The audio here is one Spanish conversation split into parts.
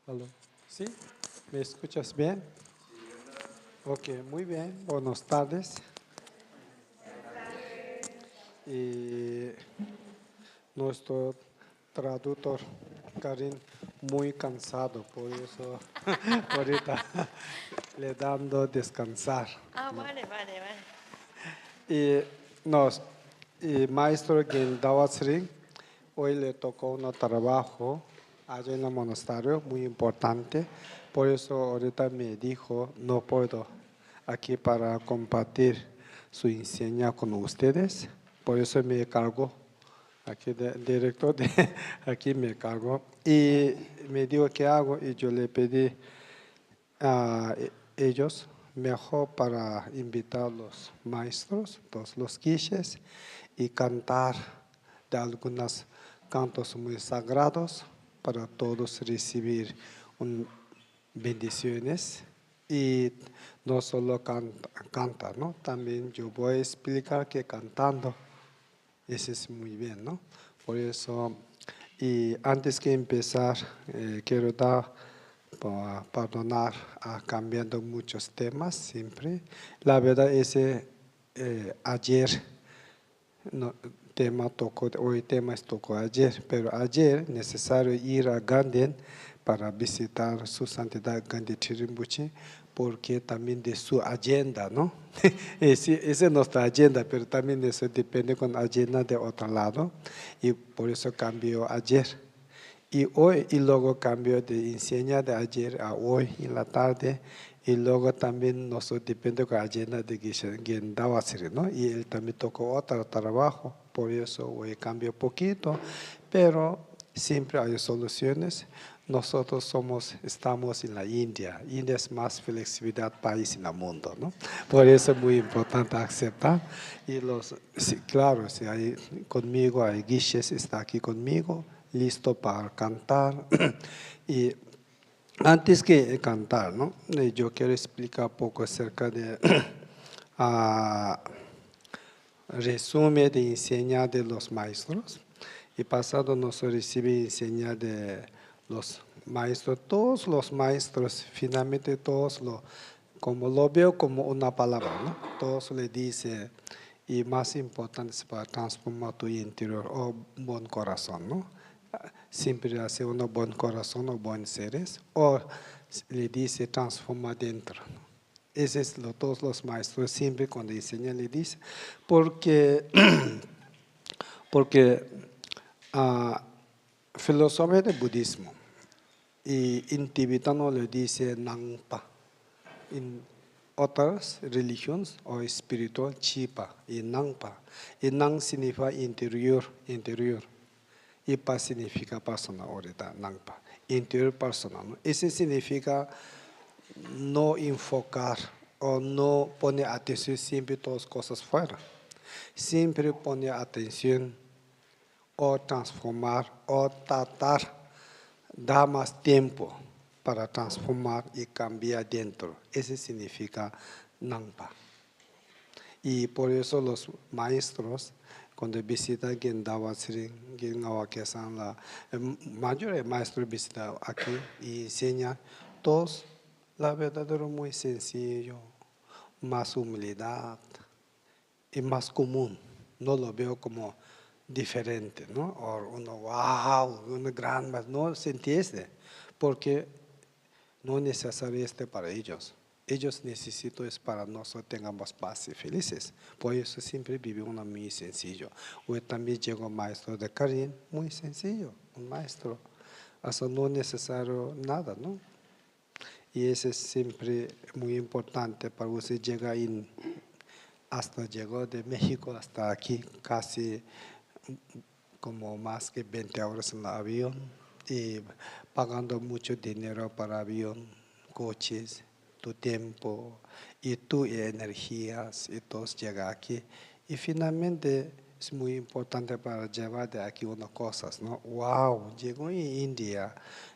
Aló. ¿Sí? ¿Me escuchas bien? Ok, muy bien. Buenas tardes. Y nuestro traductor, Karin, muy cansado, por eso ahorita le dando descansar. Ah, ¿No? vale, vale, vale. Y nos, y maestro Gendawasri, hoy le tocó un trabajo allá en el monasterio, muy importante. Por eso ahorita me dijo, no puedo aquí para compartir su enseñanza con ustedes. Por eso me cargo, aquí director de aquí me cargo. Y me dijo qué hago y yo le pedí a ellos mejor para invitar a los maestros, los quiches, y cantar de algunos cantos muy sagrados para todos recibir bendiciones. Y no solo cantar, ¿no? También yo voy a explicar que cantando, eso es muy bien, ¿no? Por eso, y antes que empezar, quiero dar para perdonar cambiando muchos temas siempre. La verdad es ayer no, tema tocó, hoy tema tocó ayer, pero ayer necesario ir a Ganden para visitar su santidad Gandhi Chirimbuchi, porque también de su agenda, ¿no? Esa es nuestra agenda, pero también eso depende con la agenda de otro lado, y por eso cambió ayer. Y hoy, y luego cambio de enseña de ayer a hoy en la tarde, y luego también nosotros depende de la agenda de Gendawasiri, ¿no? Y él también tocó otro trabajo, por eso hoy cambio poquito, pero siempre hay soluciones. Nosotros estamos en la India. India es más flexibilidad país en el mundo, ¿no? Por eso es muy importante aceptar. Y sí, claro, si hay conmigo, hay guiches, está aquí conmigo, listo para cantar. Y antes que cantar, ¿no? Yo quiero explicar un poco acerca de ah, resumen de enseñar de los maestros. Y pasado nos recibe enseñar de los maestros, todos los maestros, finalmente todos como lo veo como una palabra, ¿no? Todos le dicen, y más importante es para transformar tu interior o buen corazón, ¿no? Siempre hace un buen corazón o buen seres, o le dice transforma dentro, ¿no? Ese es lo todos los maestros siempre cuando enseñan le dicen, porque, porque filosofía del budismo, y en tibetano le dice Nangpa. En otras religiones o espiritual, Chipa y Nangpa. Y Nang significa interior, interior. Y Pa significa persona, ahorita, Nangpa. Interior persona, ¿no? Ese significa no enfocar o no poner atención siempre a todas las cosas fuera. Siempre poner atención o transformar o tratar, dar más tiempo para transformar y cambiar dentro. Ese significa Nangpa. Y por eso los maestros, cuando visitan Gendawasri, Gengawakesan, la mayor maestro visita aquí y enseña todos la verdadero muy sencillo, más humildad y más común. No lo veo como diferente, ¿no? O uno, wow, una gran, no se entiende, porque no es necesario para ellos. Ellos necesitan es para nosotros tengamos paz y felices. Por eso siempre vive uno muy sencillo. Hoy también llegó maestro de Karin, muy sencillo, un maestro. Eso no es necesario nada, ¿no? Y eso es siempre muy importante para usted llegar hasta llegó de México hasta aquí, casi como más que 20 horas en el avión y pagando mucho dinero para avión, coches, tu tiempo y tu energías y todos llegan aquí. Y finalmente es muy importante para llevar de aquí unas cosas, ¿no? Wow, llegó en India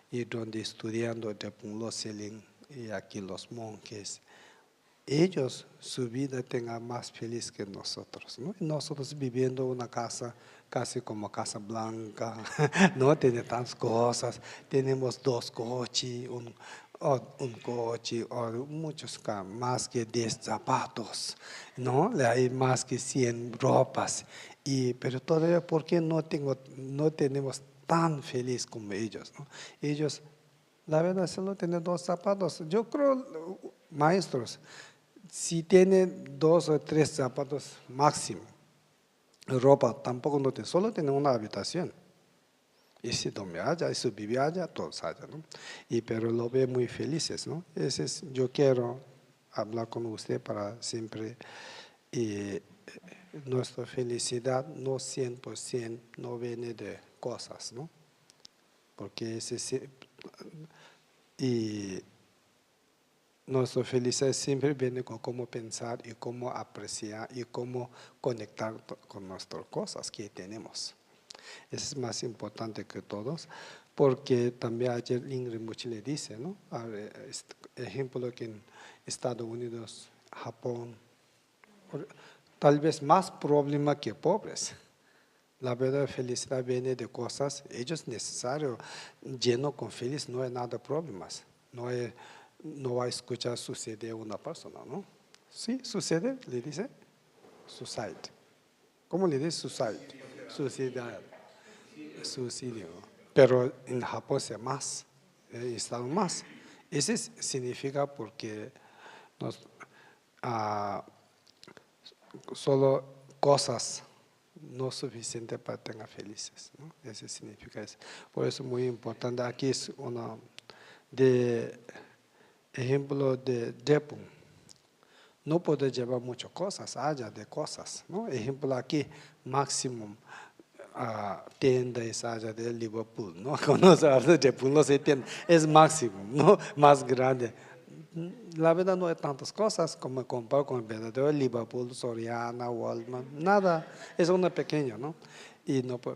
y donde estudiando de Punlo Selin y aquí los monjes. ellos su vida tenga más feliz que nosotros, ¿no? Y nosotros viviendo una casa casi como Casa Blanca, no tiene tantas cosas, tenemos 2 coches, un coche, o muchos más que 10 zapatos, ¿no? Hay más que 100 ropas, pero todavía, ¿por qué no tenemos tan feliz como ellos, ¿no? Ellos, la verdad, solo tienen 2 zapatos. Yo creo, maestros, si tienen 2 o 3 zapatos máximo, ropa tampoco no tiene, solo tiene una habitación. Y si duerme allá, y si vive allá, todos allá, ¿no? Pero lo ve muy felices, ¿no? Yo quiero hablar con usted para siempre, nuestra felicidad no 100% no viene de cosas, ¿no? Porque y nuestra felicidad siempre viene con cómo pensar y cómo apreciar y cómo conectar con nuestras cosas que tenemos. Eso es más importante que todos, porque también ayer Ingrid Muchi le dice, ¿no? Ejemplo que en Estados Unidos, Japón, tal vez más problema que pobres. La verdadera felicidad viene de cosas, ellos necesario, lleno con feliz, no hay nada de problemas. No va a escuchar suceder a una persona, ¿no? Sí, sucede, le dice, suicide. ¿Cómo le dice suicide? Suicidio. Suicidio. Pero en Japón se más, están más. Eso significa porque ah, solo cosas no suficientes para tener felices, ¿no? Eso significa eso. Por eso es muy importante. Aquí es una de ejemplo de Japón. No puede llevar muchas cosas, haya de cosas, ¿no? Ejemplo aquí, máximo tiendas allá de Liverpool, ¿no? Cuando se habla de Japón, no se tienda, es máximo, ¿no? Más grande. La verdad no hay tantas cosas como comparar con el verdadero Liverpool, Soriana, Walmart, nada, es una pequeña, ¿no?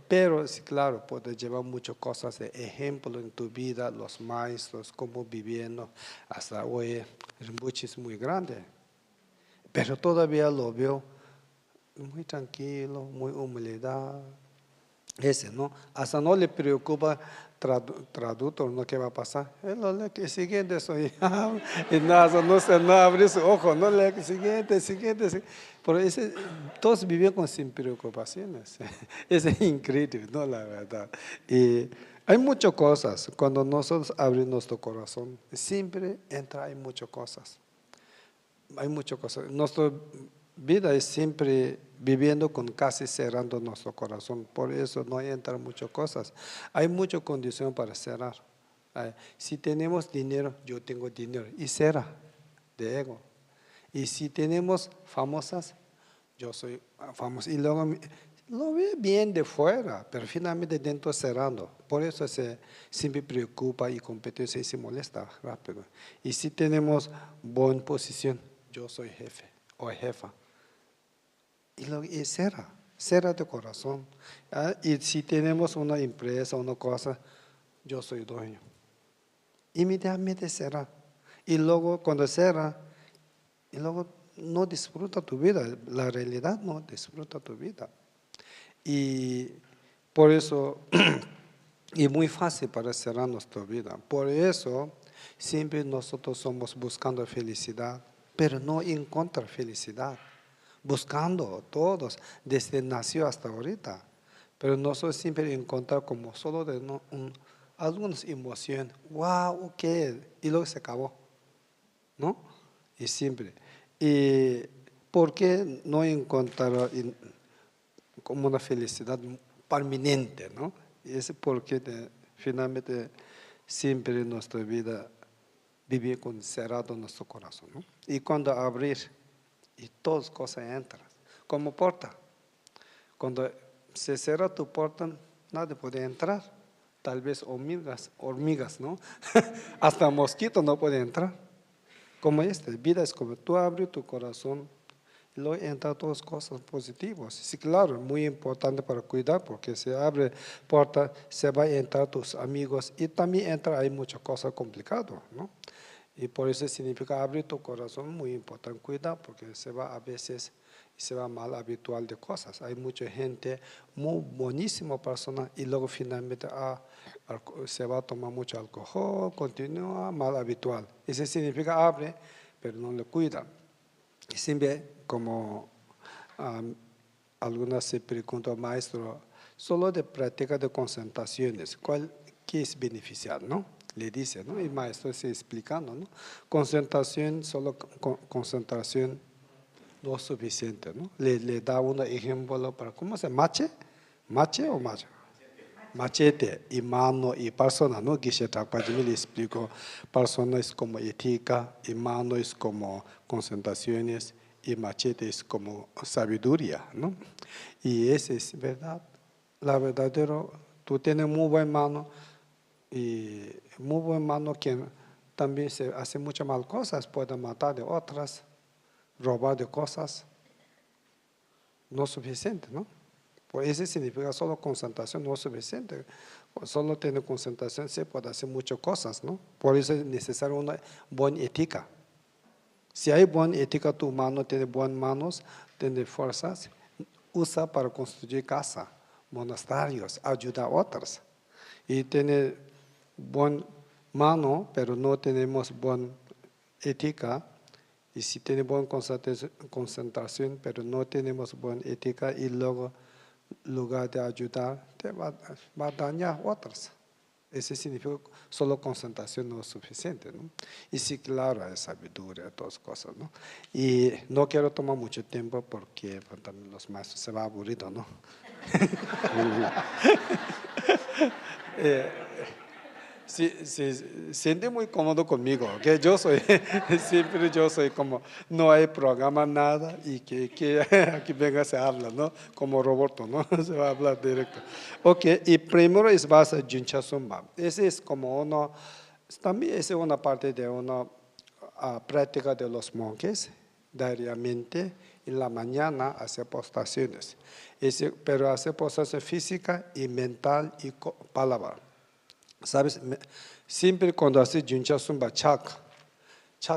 Pero sí, claro, puedes llevar muchas cosas de ejemplo en tu vida, los maestros, cómo viviendo, hasta hoy, Rinpoche es muy grande, pero todavía lo veo muy tranquilo, muy humildad. ¿No? Hasta no le preocupa traductor, ¿no? ¿Qué va a pasar? Él lo lee, que siguiente soy. Y nada, no abre su ojo, no lee, siguiente. Pero todos viven sin preocupaciones. Es increíble, ¿no? La verdad. Y hay muchas cosas. Cuando nosotros abrimos nuestro corazón, siempre hay muchas cosas. Hay muchas cosas. Nuestra vida es siempre viviendo con casi cerrando nuestro corazón. Por eso no entran muchas cosas. Hay mucha condición para cerrar. Si tenemos dinero, yo tengo dinero. Y cierra de ego. Y si tenemos famosas, yo soy famoso. Y luego lo ve bien de fuera, pero finalmente dentro cerrando. Por eso se siempre preocupa y competencia y se molesta rápido. Y si tenemos buena posición, yo soy jefe o jefa. Y cierra de corazón. Y si tenemos una empresa, una cosa, yo soy dueño. Inmediatamente cierra. Y luego cuando cierra, y luego no disfruta tu vida, la realidad no disfruta tu vida. Y por eso, y muy fácil para cerrar nuestra vida. Por eso, siempre nosotros somos buscando felicidad, pero no encontrar felicidad. Buscando todos, desde nació hasta ahorita. Pero nosotros siempre encontramos como solo de algunas emociones. ¡Wow! ¿Qué? Y luego se acabó, ¿no? Y siempre. ¿Y por qué no encontrar como una felicidad permanente, ¿no? Y es porque finalmente siempre en nuestra vida vive con cerrado nuestro corazón, ¿no? Y cuando abrir, y todas cosas entran, como puerta. Cuando se cierra tu puerta, nadie puede entrar. Tal vez hormigas, ¿no? Hasta mosquito no puede entrar. Como vida es como tú abres tu corazón, y luego entran todas cosas positivas. Sí, claro, muy importante para cuidar, porque se abre puerta, se va a entrar tus amigos y también hay muchas cosas complicadas, ¿no? Y por eso significa abrir tu corazón, muy importante. Cuida porque se va a veces se va mal habitual de cosas. Hay mucha gente, muy buenísima persona, y luego finalmente se va a tomar mucho alcohol, continúa mal habitual. Eso significa abre, pero no le cuida. Y siempre como algunas se preguntan, maestro, solo de práctica de concentraciones, ¿qué es beneficiar, no? Le dice, ¿no? Y el maestro se explicando, ¿no? Concentración, solo concentración no es suficiente, ¿no? Le da un ejemplo para, ¿cómo se llama? ¿Mache o macho? Machete y mano y persona, ¿no? Guille Takpajimi le explico, persona es como ética, y mano es como concentraciones, y machete es como sabiduría, ¿no? Y esa es verdad. La verdadera, tú tienes muy buena mano, y muy buena mano quien también se hace muchas mal cosas, puede matar de otras, robar de cosas, no es suficiente, ¿no? Pues eso significa solo concentración no es suficiente. Solo tener concentración se puede hacer muchas cosas, ¿no? Por eso es necesaria una buena ética. Si hay buena ética, tu mano tiene buenas manos, tiene fuerzas, usa para construir casa, monasterios, ayuda a otros. Y tiene buena mano, pero no tenemos buena ética. Y si tiene buena concentración, pero no tenemos buena ética, y luego, en lugar de ayudar, te va a dañar a otros. Eso significa solo concentración no es suficiente, ¿no? Y sí, claro, hay sabiduría, todas cosas, ¿no? Y no quiero tomar mucho tiempo porque también los maestros se van aburridos, ¿no? Siente muy cómodo conmigo, que yo soy, siempre yo soy como, no hay programa, nada, y que aquí venga se habla, ¿no? Como Roberto, ¿no? Se va a hablar directo. Ok, y primero es base Juncha Sumba. Ese es como uno, también es una parte de una práctica de los monjes, diariamente, en la mañana hace postraciones. Pero hace postración física y mental y palabra. ¿Sabes? Siempre cuando hace Juncha Sumba, Chak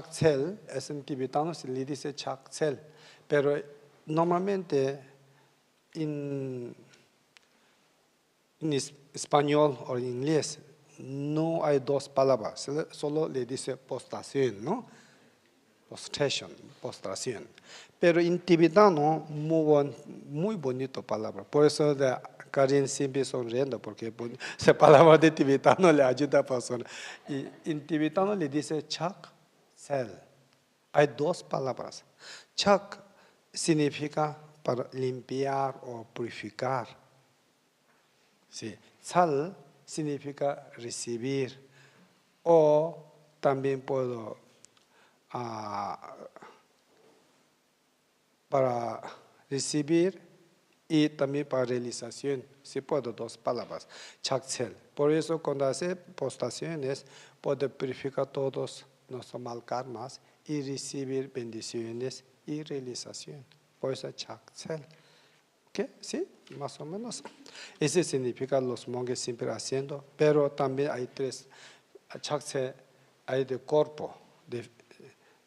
Tsel, es en tibetano se le dice Chak Tsel, pero normalmente en español o en inglés no hay dos palabras, solo le dice postración, ¿no? Postración. Pero en tibetano, muy bonito palabra, por eso Karin siempre sonriendo, porque esa palabra de tibetano le ayuda a la persona. Y en tibetano le dice Chak Tsel. Hay dos palabras. Chak significa para limpiar o purificar. Sí. Tsal significa recibir. O también puedo para recibir y también para realización. Sí puedo dos palabras. Chaktsel. Por eso cuando hace postraciones puede purificar todos nuestros mal karmas y recibir bendiciones y realización. Por eso Chaktsel. ¿Qué? ¿Sí? Más o menos. Ese significa los monjes siempre haciendo, pero también hay tres. Chaktsel hay de cuerpo, de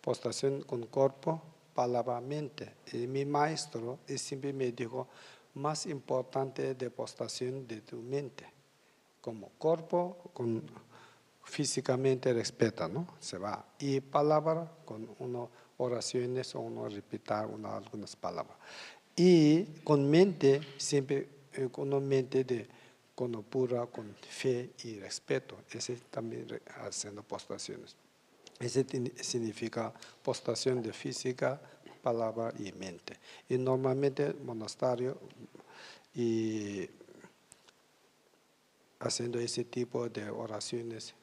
postración con cuerpo, palabra, mente. Y mi maestro siempre me dijo, más importante de postración de tu mente. Como cuerpo, físicamente respeta, ¿no? Se va. Y palabra, con unas oraciones o uno repitar algunas palabras. Y con mente, siempre con una mente con pura, con fe y respeto. Ese también haciendo postraciones. Ese significa postración de física, palabra y mente. Y normalmente monasterio y haciendo ese tipo de oraciones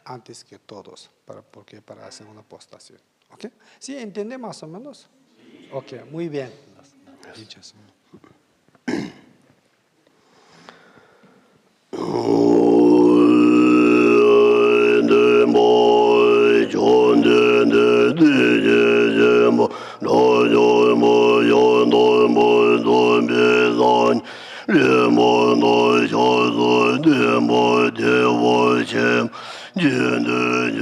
antes que todos, porque para hacer una postración. ¿Ok? ¿Sí entiende más o menos? Ok, muy bien. Dichas. Jende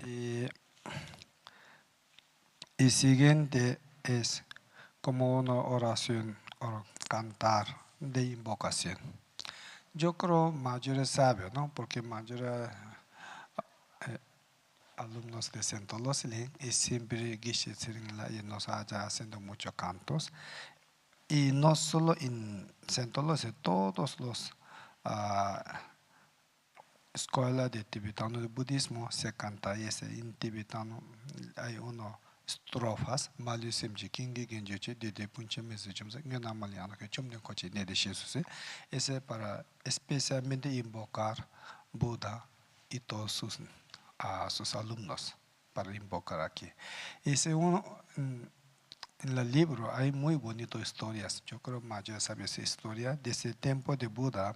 Y, y siguiente es como una oración o cantar de invocación. Yo creo mayores sabios, ¿no? Porque mayores alumnos de Santo Loslin y siempre Geshe Tsiringla y nos haya haciendo muchos cantos. Y no solo en Santo Loslin, todos los escuelas de tibetano de budismo se canta ese en tibetano. Hay uno estrofas, Mali Semji Kingi Genjochi, de Punche Mesujumsa, Nganamaliana, que Chumden Kochi, Nede Shesuse, ese para especialmente invocar Buda y todos sus alumnos para invocar aquí. Ese uno, en el libro hay muy bonitas historias. Yo creo que mayor sabe esa historia. Desde el tiempo de Buda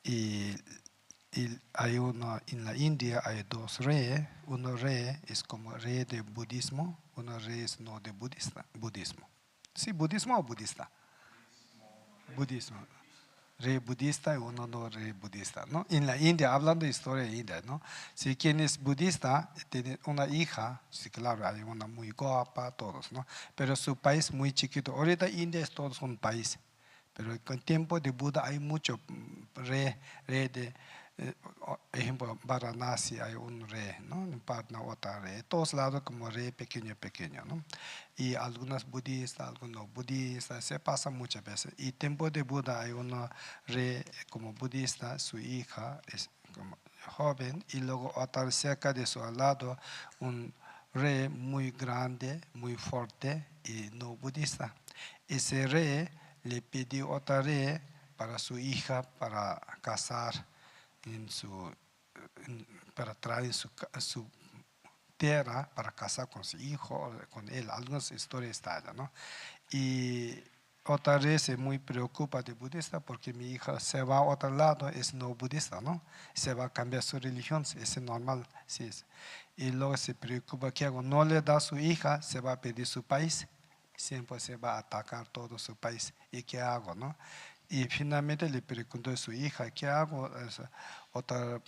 y hay uno en la India, hay dos reyes. Uno rey es como rey de budismo, uno rey es no de budismo. ¿Sí, budismo o budista? Budismo. Rey budista y uno no rey budista, ¿no? En la India, hablando de historia de India, ¿no? Si quien es budista tiene una hija, sí, claro, hay una muy guapa, todos, ¿no? Pero su país muy chiquito. Ahorita India es todo un país, pero con tiempo de Buda hay mucho rey de, ejemplo, Varanasi hay un rey, ¿no? En Patna otra rey, todos lados como rey pequeño, ¿no? Y algunos budistas, algunos budistas, se pasa muchas veces. Y tiempo de Buda hay una rey como budista, su hija es como joven, y luego otra cerca de su lado un rey muy grande, muy fuerte y no budista. Ese rey le pidió otra rey para su hija para casar para traer su tierra para casar con su hijo, con él. Algunas historias están, ¿no? Y otra vez se muy preocupa de budista porque mi hija se va a otro lado, es no budista, ¿no? Se va a cambiar su religión, es normal. Sí. Y luego se preocupa que hago, no le da a su hija, se va a pedir su país, siempre se va a atacar todo su país. ¿Y qué hago, no? Y finalmente le preguntó a su hija, ¿qué hago? Otro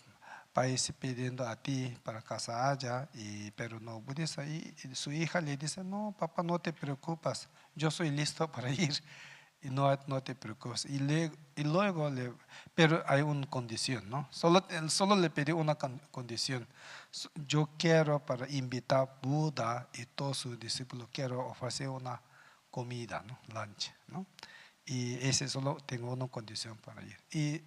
país pidiendo a ti para casar allá, pero no budista. Y su hija le dice, no, papá, no te preocupes, yo soy listo para ir. Y no te preocupes. Y luego pero hay una condición, ¿no? Solo le pedí una condición. Yo quiero para invitar a Buda y todos sus discípulos, quiero ofrecer una comida, ¿no? Lunch, ¿no? Y ese solo tengo una condición para ir. Y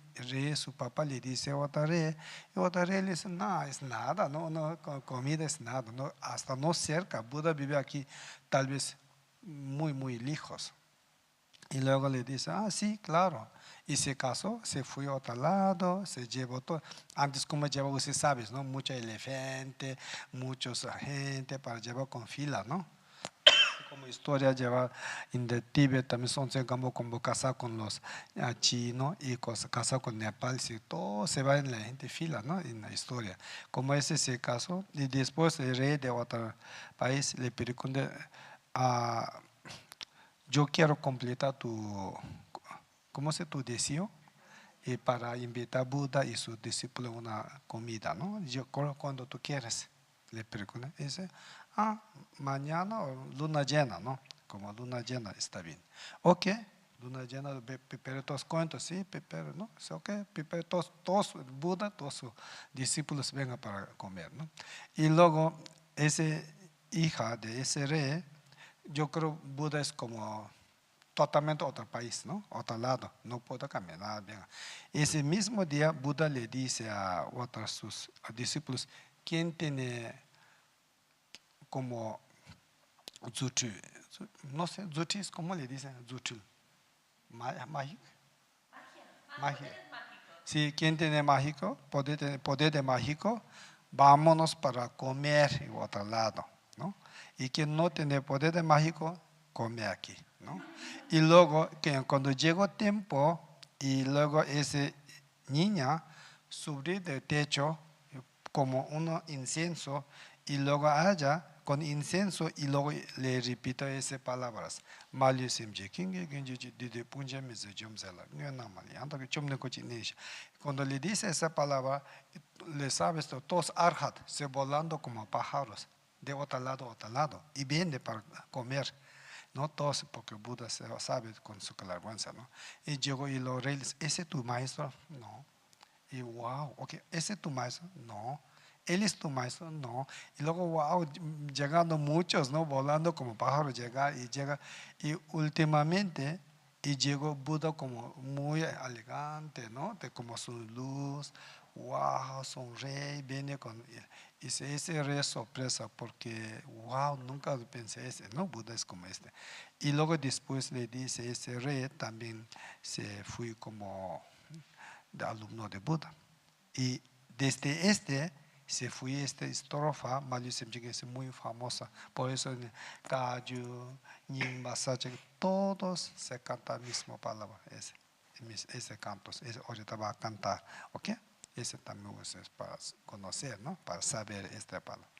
su papá le dice a otra rey, y otra rey le dice, no, es nada, no, comida es nada, no, hasta no cerca, Buda vive aquí, tal vez muy, muy lejos. Y luego le dice, sí, claro. Y se casó, se fue a otro lado, se llevó todo. Antes, como llevaba, usted sabe, ¿no? Mucho elefante, muchos gente para llevar con fila, ¿no? Como historia lleva en Tíbet también son como casar con los chinos y casar con Nepal, si todo se va en la gente fila, ¿no? En la historia. Como es ese caso, y después el rey de otro país le pregunta, yo quiero completar ¿cómo se tu deseo? Y para invitar a Buda y su discípulo a una comida, ¿no? Yo cuando tú quieres, le pregunta, dice, mañana o luna llena, ¿no? Como luna llena está bien. Ok, luna llena, pero todos cuentos, sí, pero no, es ok, pero todos, Buda, todos sus discípulos vengan para comer, ¿no? Y luego, esa hija de ese rey, yo creo Buda es como totalmente otro país, ¿no? Otro lado, no puedo caminar bien. Ese mismo día Buda le dice a otros sus discípulos, ¿quién tiene como zuchi? No sé, zuchi es como le dicen, zuchi. Mágico. Magia. Sí, ¿quién tiene mágico? Poder de mágico, vámonos para comer en otro lado, ¿no? Y quien no tiene poder de mágico, come aquí, ¿no? Y luego, cuando llegó tiempo, y luego esa niña subió del techo como un incienso, y luego allá con incienso, y luego le repito esas palabras. Cuando le dice esa palabra, le sabes, todos arhat, se volando como pájaros, de otro lado a otro lado, y viene para comer. No todos, porque Buda se sabe con su clarividencia, ¿no? Y llegó y los reyes, ¿ese es tu maestro? No. Y wow, ok, ¿ese es tu maestro? No. ¿Él es tu maestro? No. Y luego, wow, llegando muchos, ¿no? Volando como pájaros, llega. Y últimamente, y llegó Buda como muy elegante, ¿no? De como su luz, wow, sonríe, viene con... Y ese rey sorpresa, porque, wow, nunca pensé ese, ¿no? Buda es como este. Y luego después le dice, ese rey también se fue como de alumno de Buda. Y desde se fue esta estrofa, que es muy famosa. Por eso en Kaju, Nyingma, Sache, todos se cantan la misma palabra, ese canto, ahorita va a cantar, ¿ok? Ese también es para conocer, ¿no? Para saber esta palabra.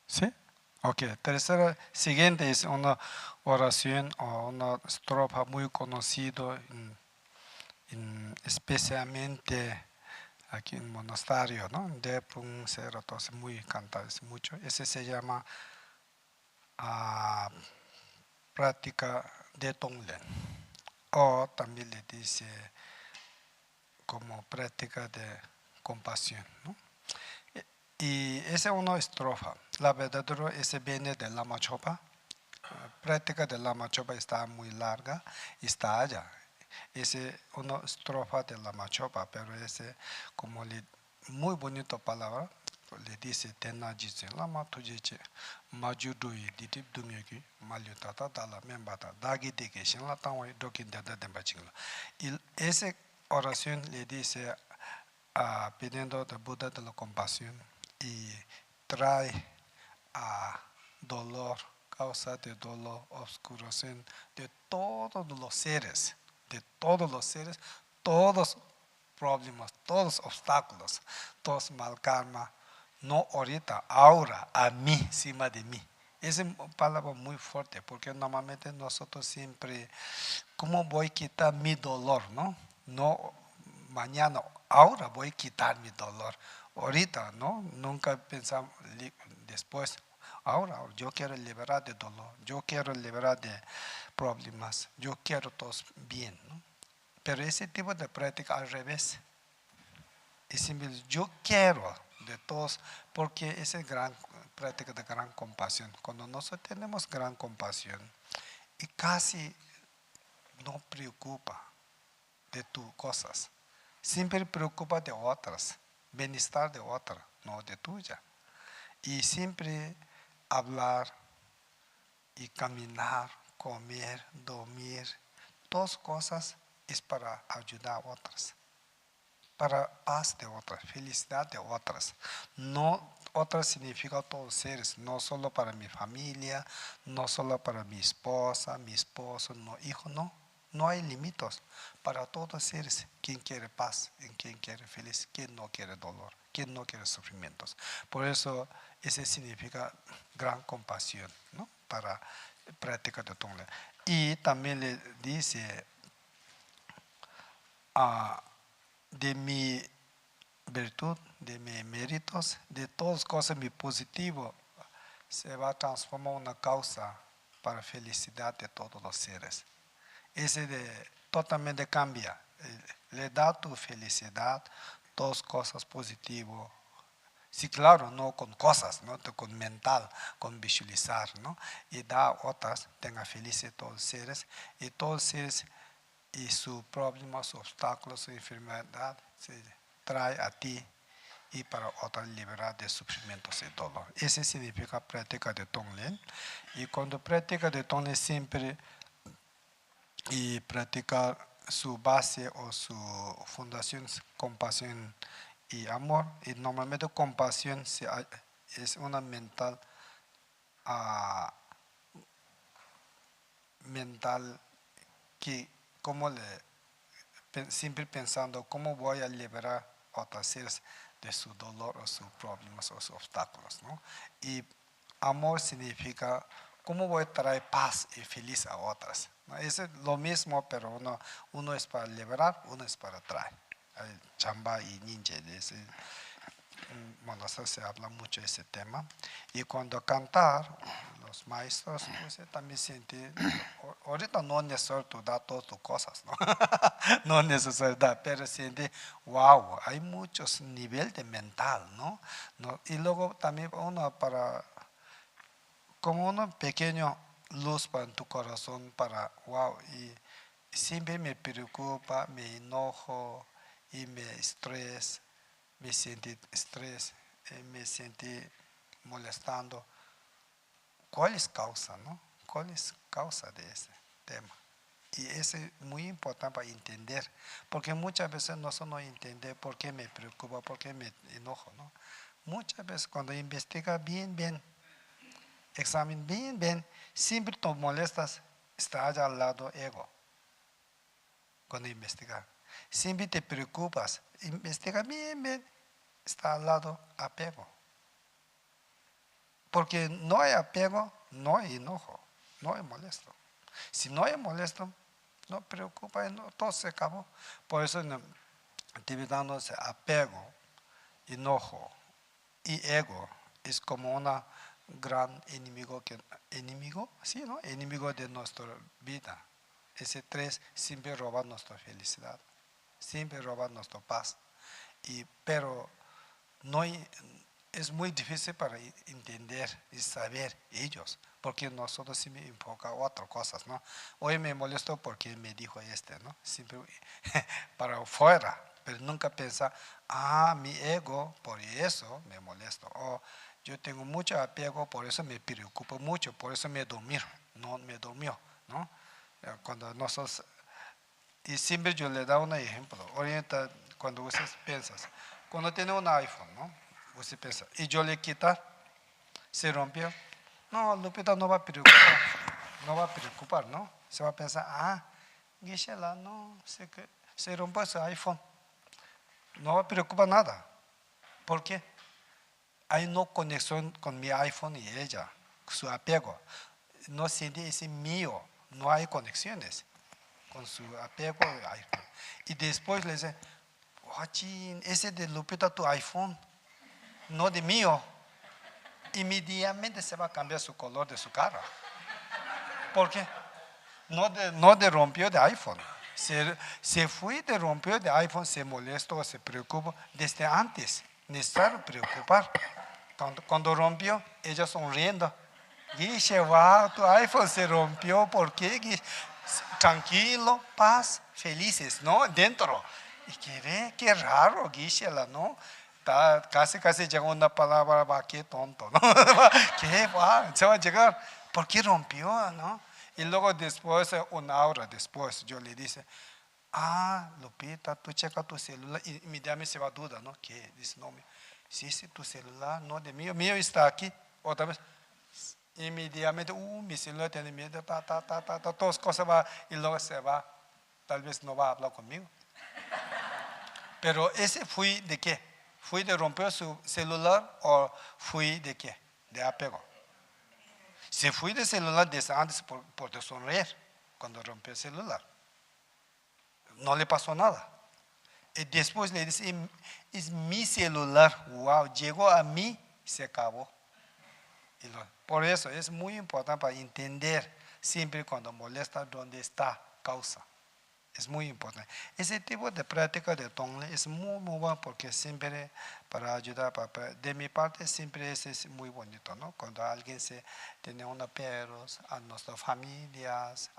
¿Sí? Ok, tercera, siguiente es una oración o una estrofa muy conocida, especialmente aquí en monasterio, ¿no? Depung, Ceratos, muy cantados mucho. Ese se llama práctica de Tonglen. O también le dice como práctica de compasión, ¿no? Y esa es una estrofa. La verdadera, ese viene de Lama Chopa. La práctica de Lama Chopa está muy larga y está allá. ese una estrofa de la Machopa, pero ese como muy bonito palabra, le dice tena jitse lama tujeche majudui ditip dumyeki malyutata dala membata dagi deke shinla tangwa dokin dada dembachingla. Y esa oración le dice pidiendo al Buda de la compasión y trae a dolor, causa de dolor, oscuración de todos los seres, todos problemas, todos obstáculos, todos mal karma, no ahorita, ahora, a mí, encima de mí. Esa es una palabra muy fuerte, porque normalmente nosotros siempre, ¿cómo voy a quitar mi dolor? No mañana, ahora voy a quitar mi dolor. Ahorita, ¿no? Nunca pensamos después. Ahora, yo quiero liberar de dolor, yo quiero liberar de problemas, yo quiero todos bien, ¿no? Pero ese tipo de práctica al revés. Es simple, yo quiero de todos, porque esa es gran práctica de gran compasión. Cuando nosotros tenemos gran compasión y casi no preocupa de tus cosas, siempre preocupa de otras, bienestar de otra, no de tuya. Y siempre hablar y caminar, comer, dormir, todas cosas es para ayudar a otras, para paz de otras, felicidad de otras. No, otras significa todos seres, no solo para mi familia, no solo para mi esposa, mi esposo, no, hijo, no. No hay límites para todos seres. Quien quiere paz, quien quiere felicidad, quien no quiere dolor, quien no quiere sufrimientos. Por eso, ese significa gran compasión, ¿no? Para práctica de Tonglen. Y también le dice, de mi virtud, de mis méritos, de todas cosas, mi positivo, se va a transformar en una causa para felicidad de todos los seres. Ese totalmente cambia. Le da tu felicidad, dos cosas positivas. Sí, claro, no con cosas, ¿no? Con mental, con visualizar, ¿no? Y da otras, tenga felices todos los seres, y todos los seres y sus problemas, sus obstáculos, su enfermedad se trae a ti y para otros liberar de sufrimientos y dolor. Ese significa práctica de Tonglen. Y cuando práctica de Tonglen siempre y practicar su base o su fundación compasión y amor, y normalmente compasión es una mental que como siempre pensando cómo voy a liberar a otros seres de su dolor o sus problemas o sus obstáculos, ¿no? Y amor significa cómo voy a traer paz y feliz a otras, ¿no? Es lo mismo, pero uno es para liberar, uno es para traer. El chamba y ninja, bueno, se habla mucho de ese tema. Y cuando cantar, los maestros pues, también sienten, ahorita no es necesario dar todas tus cosas, ¿no? No es necesario dar, pero siente, wow, hay muchos niveles de mental, ¿no? Y luego también uno como una pequeña luz para en tu corazón, para, wow, y siempre me preocupa, me enojo y me estrés. Me sentí estrés, me sentí molestando. ¿Cuál es causa, no? ¿Cuál es causa de ese tema? Y eso es muy importante para entender, porque muchas veces nosotros no entendemos por qué me preocupa, por qué me enojo, ¿no? Muchas veces cuando investiga bien, examina bien, siempre te molestas, está allá al lado ego, cuando investigas. Siempre te preocupas, investiga bien, está al lado apego. Porque no hay apego, no hay enojo, no hay molesto. Si no hay molesto, no preocupa, no, todo se acabó. Por eso en el tibetano se apego, enojo y ego es como un gran enemigo, sí, ¿no? Enemigo de nuestra vida. Ese tres siempre roba nuestra felicidad, siempre roba nuestra paz. Pero no hay, es muy difícil para entender y saber ellos, porque nosotros sí me enfoca otras cosas, ¿no? Hoy me molesto porque me dijo ¿no? Siempre para afuera, pero nunca piensa, mi ego, por eso me molesto, o yo tengo mucho apego, por eso me preocupo mucho, por eso me durmió, ¿no? Cuando nosotros, y siempre yo le doy un ejemplo, orienta, cuando usted piensa, cuando tiene un iPhone, ¿no? Usted piensa, y yo le quitar, se rompió. No, Lupita no va a preocupar, ¿no? Se va a pensar, Gisela, no, se rompió ese iPhone. No va a preocupar nada. ¿Por qué? Hay no conexión con mi iPhone y ella, su apego. No siente ese mío, no hay conexiones con su apego al iPhone. Y después le dice, ese de Lupita tu iPhone, no de mío. Inmediatamente se va a cambiar su color de su cara. ¿Por qué? No de rompió de iPhone. Se fue de rompió de iPhone, se molestó, se preocupó desde antes. Necesario preocupar. Cuando rompió, ella sonriendo. Dice, tu iPhone se rompió, ¿por qué? Tranquilo, paz, felices, ¿no? Dentro. Y qué raro, Gisela, ¿no? Casi llega una palabra, qué tonto, ¿no? ¿Qué va? Se va a llegar. ¿Por qué rompió, no? Y luego después, una hora después, yo le dice, Lupita, tú checa tu celular. Y inmediatamente se va a duda, ¿no? ¿Qué? Dice, no, sí, tu celular, no de mío está aquí. Otra vez, inmediatamente, mi celular tiene miedo, todas cosas va, y luego se va. Tal vez no va a hablar conmigo. Pero ese fui de qué? ¿Fui de romper su celular o fui de qué? De apego. Si fui de celular desde antes por de sonreír cuando rompió el celular. No le pasó nada. Y después le dice, es mi celular. Wow, llegó a mí, se acabó. Por eso es muy importante para entender siempre cuando molesta dónde está causa. Es muy importante. Ese tipo de práctica de Tonglen es muy bueno porque siempre para ayudar, de mi parte siempre es muy bonito, ¿no? Cuando alguien tiene unos perros, a nuestras familias,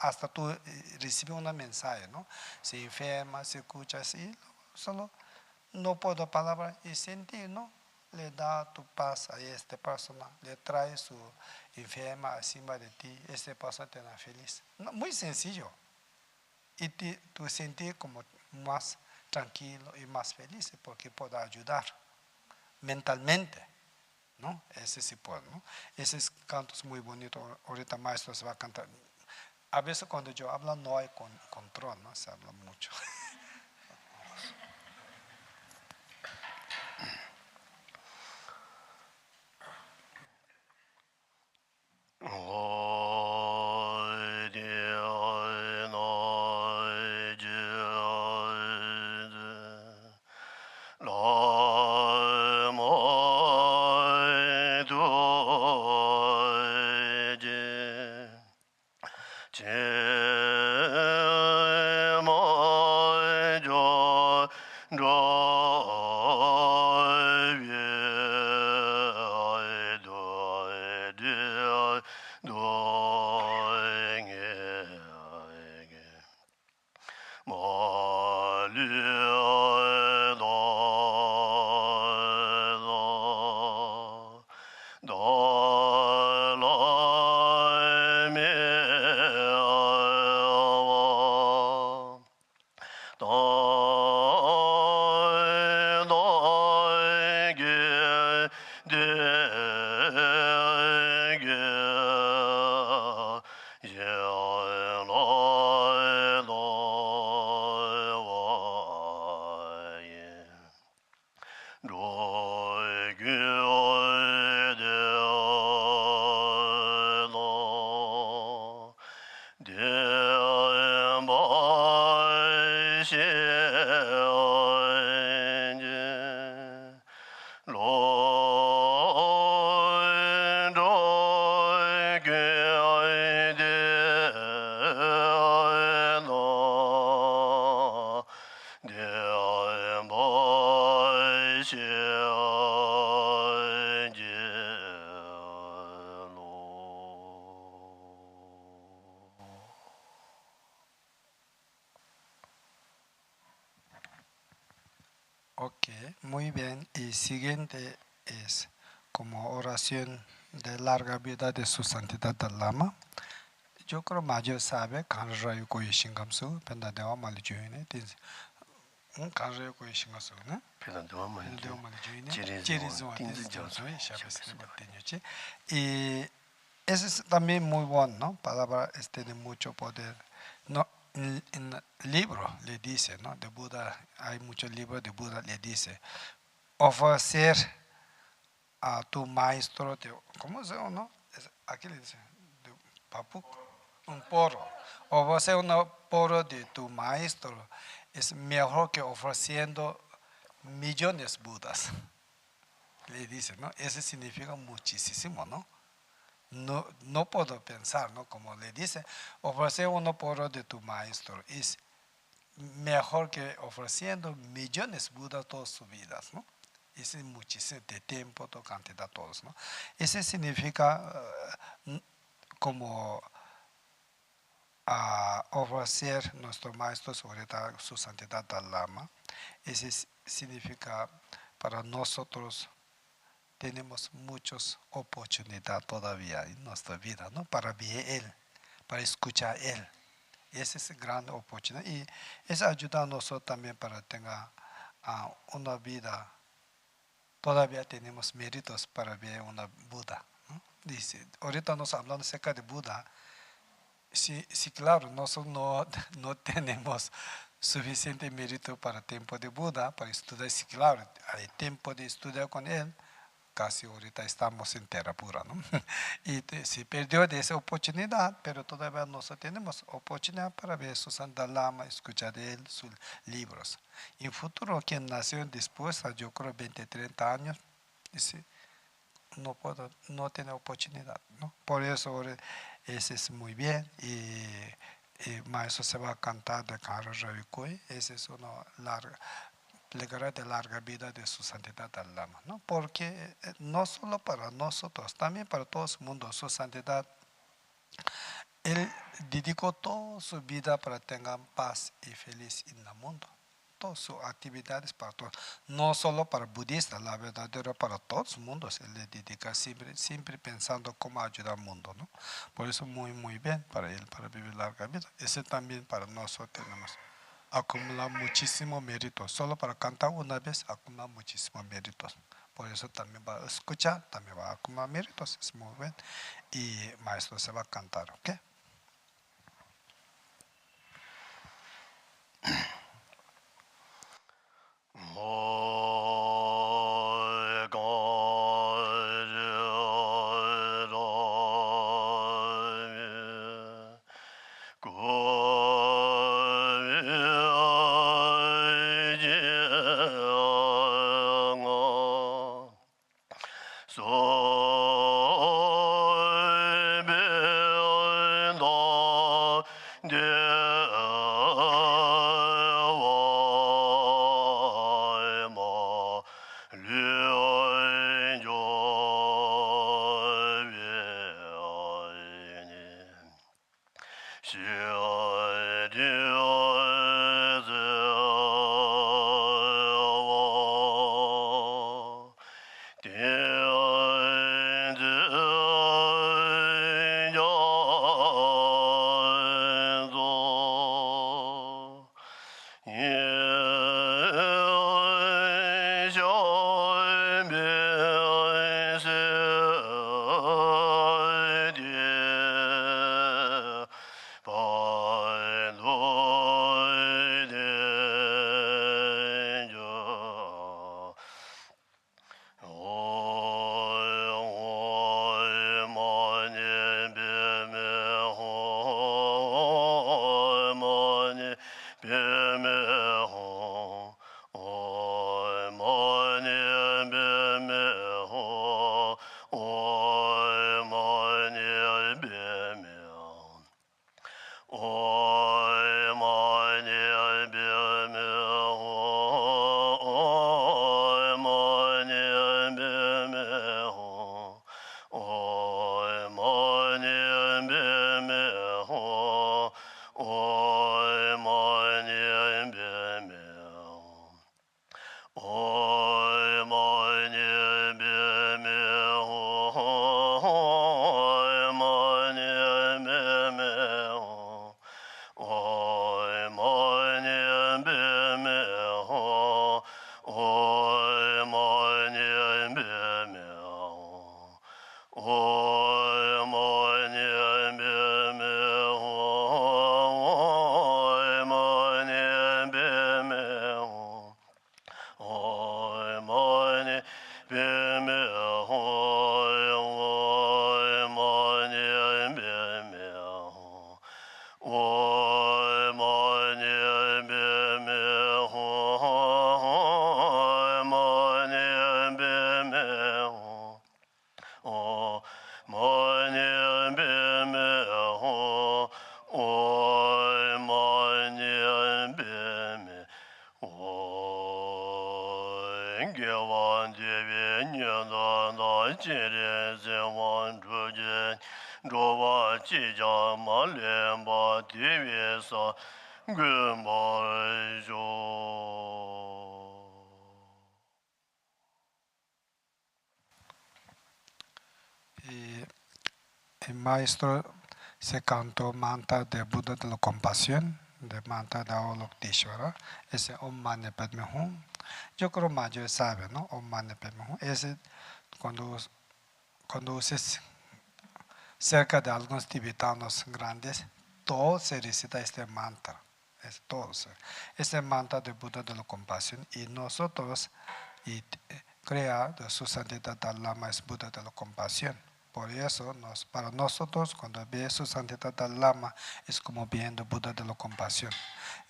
hasta tú recibes un mensaje, ¿no? Se enferma, se escucha así, solo no puedo palabra y sentir, ¿no? Le da tu paz a esta persona, le trae su enferma encima de ti, esta persona te da feliz. No, muy sencillo. Y tú sentir como más tranquilo y más feliz porque puede ayudar mentalmente, ¿no? Ese sí puede, ¿no? Ese canto es muy bonito, ahorita maestro se va a cantar. A veces cuando yo hablo no hay control, ¿no? Se habla mucho. Ok, muy bien. Y siguiente es como oración de larga vida de su santidad Dalai Lama. Yo creo mayor sabe, Kanrayu Koyi Shingamsu, Pendadewa Malijuine, Kanrayu Koyi Shingamsu, ¿no? Pendadewa Malijuine, Chirizwa, Chirizwa, Tinzi Tinzi, Jozo, Shabes, y eso es también muy bueno, ¿no? Palabra tiene mucho poder. No, en el libro le dice, ¿no? De Buda, hay muchos libros de Buda, le dice, ofrecer a tu maestro, ¿cómo se llama? ¿No? Aquí le dice, de papu, un poro. Ofrecer un poro de tu maestro es mejor que ofreciendo millones Budas. Le dice, ¿no? Eso significa muchísimo, ¿no? No puedo pensar, ¿no? Como le dice, ofrecer uno poro de tu maestro es mejor que ofreciendo millones Budas todas sus vidas, ¿no? Ese muchísimo de tiempo, de cantidad, todos, ¿no? Ese significa como ofrecer nuestro maestro sobre su santidad Dalai Lama. Ese significa para nosotros tenemos muchas oportunidades todavía en nuestra vida, ¿no? Para ver Él, para escuchar Él. Esa es gran oportunidad y eso ayuda a nosotros también para tener una vida. Todavía tenemos méritos para ver una Buda, ¿no? Dice, ahorita nos hablando acerca de Buda. Sí, sí, claro, nosotros no tenemos suficiente mérito para el tiempo de Buda, para estudiar. Sí, claro, hay tiempo de estudiar con él. Casi ahorita estamos en tierra pura, ¿no? Y se perdió de esa oportunidad, pero todavía nosotros tenemos oportunidad para ver su Santa Lama, escuchar de él sus libros. En futuro, quien nació después, yo creo 20, 30 años, dice, no tiene oportunidad, ¿no? Por eso ahora ese es muy bien y maestro se va a cantar de Kara Ravikoi, ese es una larga plegaria de larga vida de su santidad al Lama, ¿no? Porque no solo para nosotros, también para todo el mundo, su santidad, él dedicó toda su vida para que tengan paz y feliz en el mundo. Todas sus actividades para todos, no solo para budistas, la verdadera para todos los mundos, él le dedica siempre pensando cómo ayudar al mundo, ¿no? Por eso muy bien para él, para vivir larga vida. Ese también para nosotros tenemos acumular muchísimo mérito. Solo para cantar una vez acumular muchísimos méritos. Por eso también va a escuchar, también va a acumular méritos. Es muy bien. Y maestro se va a cantar, ¿ok? Y el maestro se cantó Manta de Buda de la Compasión, de Manta de Avalokiteshvara, ese Om Mani Padme Hum. Yo creo mayor sabe, ¿no? Om Mani Padme Hum. Ese cuando uses cerca de algunos tibetanos grandes, todo se recita este mantra. Es todo. Este mantra de Buda de la Compasión. Y nosotros, crea de su santidad Dalai Lama es Buda de la Compasión. Por eso, para nosotros, cuando ve su santidad Dalai Lama, es como viendo Buda de la Compasión.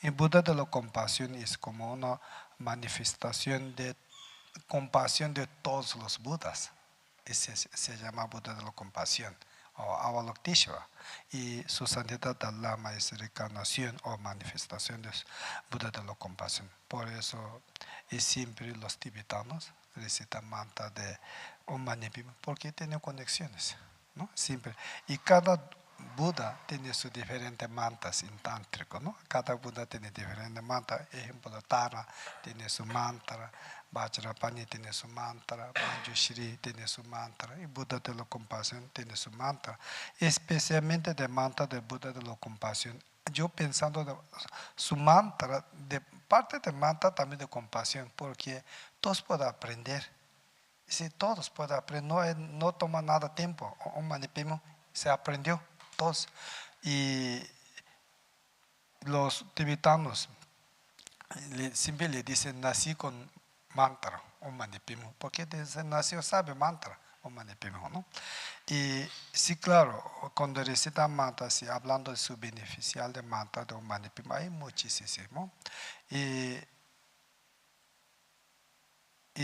Y Buda de la Compasión es como una manifestación de compasión de todos los Budas. Ese se llama Buda de la Compasión, o Avalokiteshvara. Y su santidad Dalai Lama es reencarnación o manifestación de Buda de la Compasión. Por eso, y siempre los tibetanos recitan mantra de Om Mani Padme, porque tiene conexiones, ¿no? Siempre. Y cada Buda tiene sus diferentes mantras en tántrico, ¿no? Cada Buda tiene diferentes mantras. Ejemplo, Tara tiene su mantra, Vajrapani tiene su mantra, Manjushri tiene su mantra, y Buda de la Compasión tiene su mantra. Especialmente de mantra del Buda de la Compasión. Yo pensando de su mantra, de parte de mantra también de compasión, porque todos pueden aprender. Si todos pueden aprender, no toma nada tiempo. Om Mani Padme se aprendió todos. Y los tibetanos siempre le dicen, nací con mantra, Om Mani Padme, porque desde nació sabe mantra, Om Mani Padme, ¿no? Y sí, claro, cuando recitan mantra, sí, hablando de su beneficial de mantra de Om Mani Padme, hay muchísimo. Y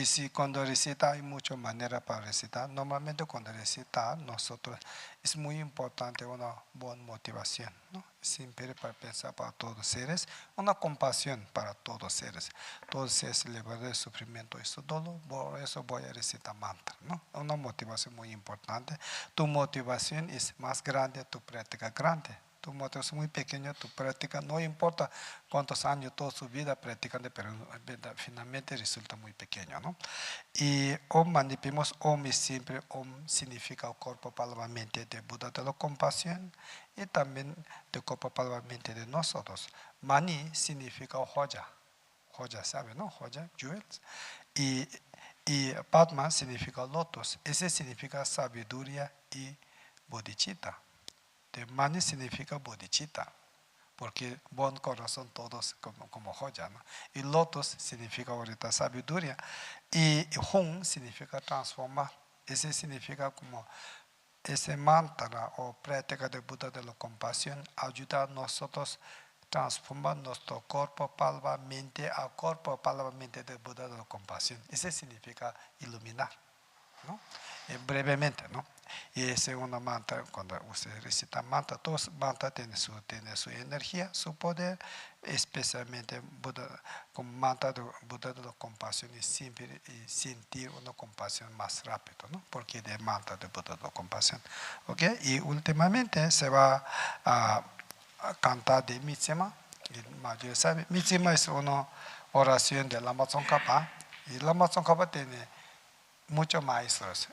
si cuando recita hay muchas maneras para recitar, normalmente cuando recita nosotros es muy importante una buena motivación, ¿no? Siempre para pensar para todos los seres, una compasión para todos los seres. Todos los seres libres de sufrimiento y su dolor, por eso voy a recitar mantra, ¿no? Una motivación muy importante. Tu motivación es más grande, tu práctica grande. Tu motivación muy pequeña, tu práctica, no importa cuántos años, toda su vida practicando, pero finalmente resulta muy pequeño, ¿no? Y Om Mani Padme, Om es siempre, Om significa cuerpo, palabra, mente de Buda de la Compasión y también de cuerpo, palabra, mente de nosotros. Mani significa joya, joya, ¿sabe, no? Joya, jewels. Y Padma significa lotos, ese significa sabiduría y bodhicitta. Mani significa bodhicitta, porque buen corazón todos como joya, ¿no? Y lotus significa ahorita sabiduría. Y Hum significa transformar. Ese significa como ese mantra o práctica de Buda de la Compasión ayuda a nosotros a transformar nuestro cuerpo, palabra, mente a cuerpo, palabra, mente de Buda de la Compasión. Ese significa iluminar, ¿no? Brevemente, ¿no? Y ese es una mantra, cuando usted recita mantra, todos mantra tienen su energía, su poder, especialmente Buda, con mantra de Buda de la Compasión y siempre sentir una compasión más rápido, ¿no? Porque de mantra de Buda de la Compasión. ¿Ok? Y últimamente se va a cantar de Mitsema. Mitsema es una oración de Lama Tsongkhapa, y Lama Tsongkhapa tiene muchos maestros,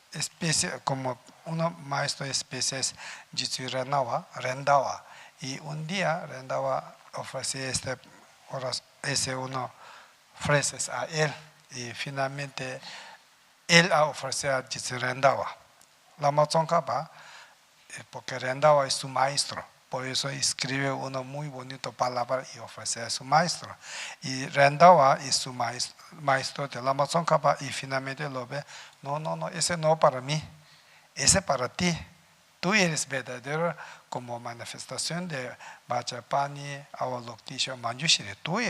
como uno maestro especie es Jitsu Rendawa, y un día Rendawa ofrece ese uno frases a él, y finalmente él ha ofrecido a Rendawa. Lama Tsongkhapa, porque Rendawa es su maestro, por eso escribe una muy bonita palabra y ofrece a su maestro. Y Rendawa es su maestro de Lama Tsongkhapa y finalmente lo ve, no, ese no para mí, ese para ti. Tú eres verdadero como manifestación de Vajrapani, Avalokiteshvara, Manjushri. Tú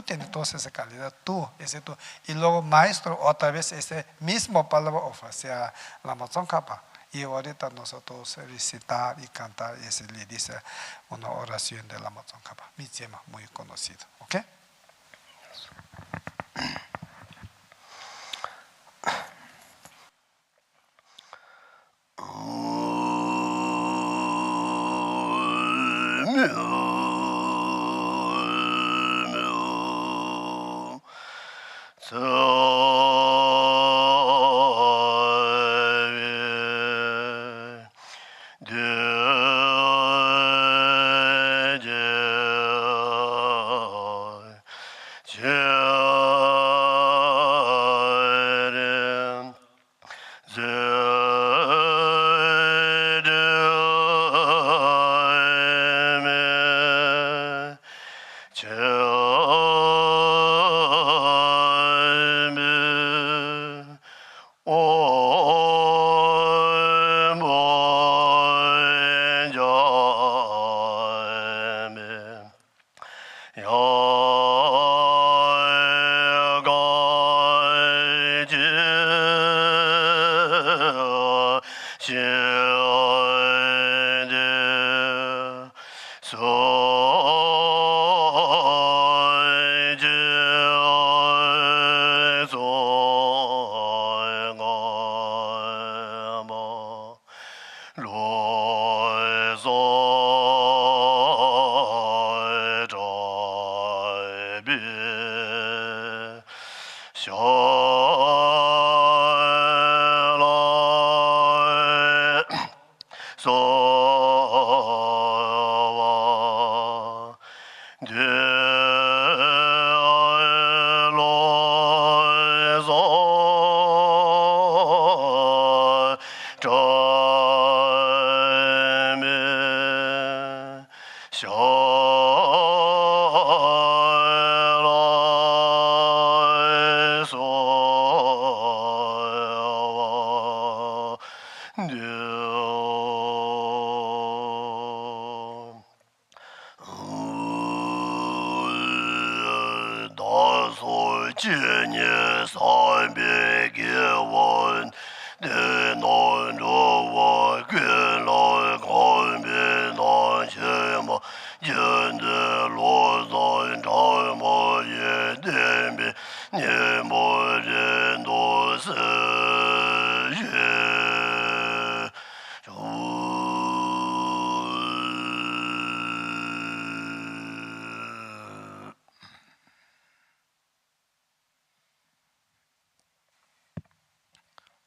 tienes toda esa calidad, ese tú. Y luego maestro, otra vez ese mismo palabra ofrece a Lama Tsongkhapa. Y ahorita nosotros recitar y cantar, ese le dice una oración de Lama Tsongkhapa. Mi tema muy conocido, ¿ok?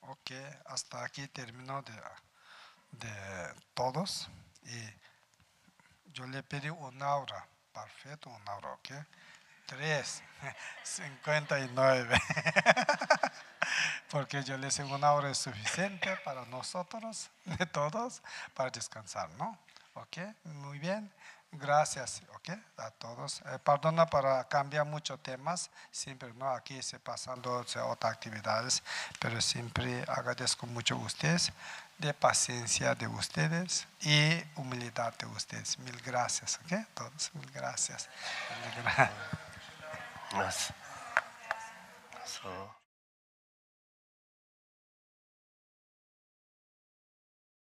Ok, hasta aquí terminó de todos y yo le pedí una hora, perfecto, una hora, ok. 3:59 porque yo le sé una hora es suficiente para nosotros, de todos, para descansar, ¿no? Ok, muy bien. Gracias, ok, a todos. Perdona para cambiar muchos temas, siempre, ¿no? Aquí se pasando otras actividades, pero siempre agradezco mucho a ustedes, de paciencia de ustedes y humildad de ustedes. Mil gracias, ok, todos, mil gracias. Mil gracias.